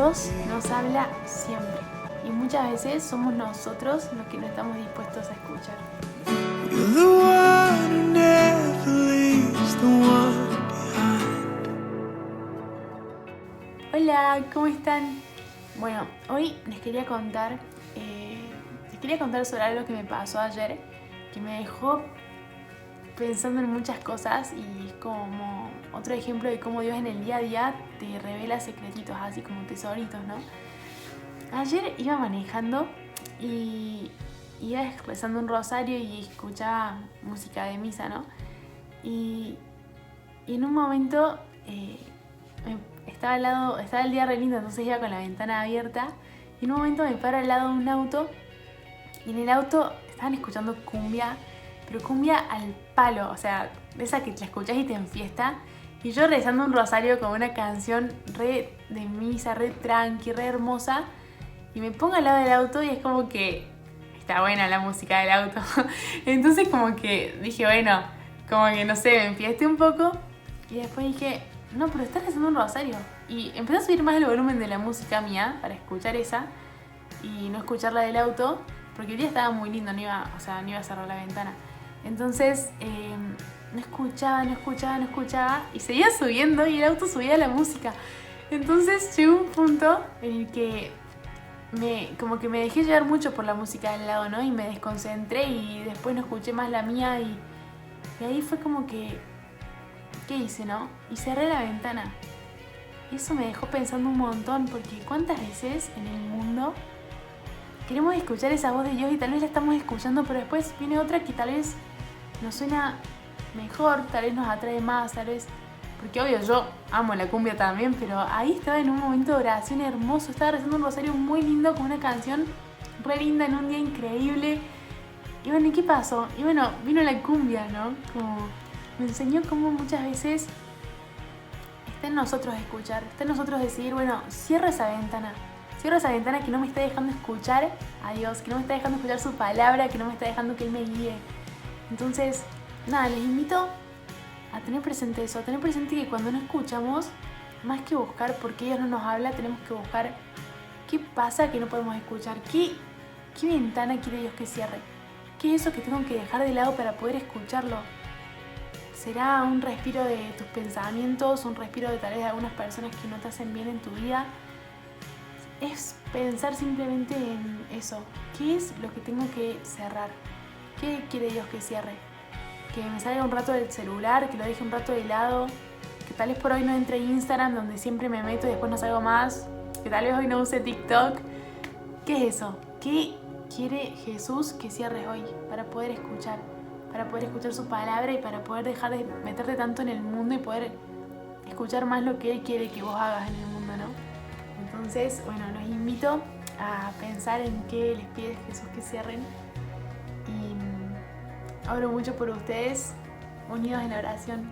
Dios nos habla siempre y muchas veces somos nosotros los que no estamos dispuestos a escuchar. You're the one who never leaves the one behind. Hola, ¿cómo están? Bueno, hoy les quería contar sobre algo que me pasó ayer, que me dejó pensando en muchas cosas y es como otro ejemplo de cómo Dios en el día a día te revela secretitos, así como tesoritos, ¿no? Ayer iba manejando y iba rezando un rosario y escuchaba música de misa, ¿no? Y en un momento estaba el día re lindo, entonces iba con la ventana abierta y en un momento me paro al lado de un auto y en el auto estaban escuchando cumbia, pero cumbia al palo, o sea, de esa que la escuchás y te enfiesta. Y yo rezando un rosario con una canción re de misa, re tranqui, re hermosa. Y me pongo al lado del auto y es como que está buena la música del auto. Entonces como que dije, bueno, como que no sé, me enfiesté un poco. Y después dije, no, pero estás rezando un rosario. Y empecé a subir más el volumen de la música mía para escuchar esa y no escuchar la del auto. Porque el día estaba muy lindo, no iba a cerrar la ventana. Entonces no escuchaba y seguía subiendo y el auto subía la música. Entonces llegó un punto en el que como que me dejé llevar mucho por la música del lado, ¿no? Y me desconcentré y después no escuché más la mía y ahí fue como que, ¿qué hice, no? Y cerré la ventana. Y eso me dejó pensando un montón porque cuántas veces en el mundo queremos escuchar esa voz de Dios y tal vez la estamos escuchando, pero después viene otra que tal vez nos suena mejor, tal vez nos atrae más, tal vez... Porque obvio, yo amo la cumbia también, pero ahí estaba en un momento de oración hermoso, estaba rezando un rosario muy lindo con una canción re linda en un día increíble. Y bueno, ¿y qué pasó? Y bueno, vino la cumbia, ¿no? Como me enseñó cómo muchas veces está en nosotros escuchar, está en nosotros decidir, bueno, cierro esa ventana que no me está dejando escuchar a Dios, que no me está dejando escuchar su palabra, que no me está dejando que Él me guíe. Entonces, nada, les invito a tener presente eso, a tener presente que cuando no escuchamos, más que buscar por qué Dios no nos habla, tenemos que buscar qué pasa que no podemos escuchar, qué ventana quiere Dios que cierre, qué es eso que tengo que dejar de lado para poder escucharlo. ¿Será un respiro de tus pensamientos, un respiro de tal vez de algunas personas que no te hacen bien en tu vida? Es pensar simplemente en eso, ¿qué es lo que tengo que cerrar? ¿Qué quiere Dios que cierre? Que me salga un rato del celular, que lo deje un rato de lado, que tal vez por hoy no entre a Instagram donde siempre me meto y después no salgo más, que tal vez hoy no use TikTok. ¿Qué es eso? ¿Qué quiere Jesús que cierres hoy para poder escuchar su palabra y para poder dejar de meterte tanto en el mundo y poder escuchar más lo que Él quiere que vos hagas en el mundo, ¿no? Entonces, bueno, los invito a pensar en qué les pide Jesús que cierren y oro mucho por ustedes, unidos en la oración.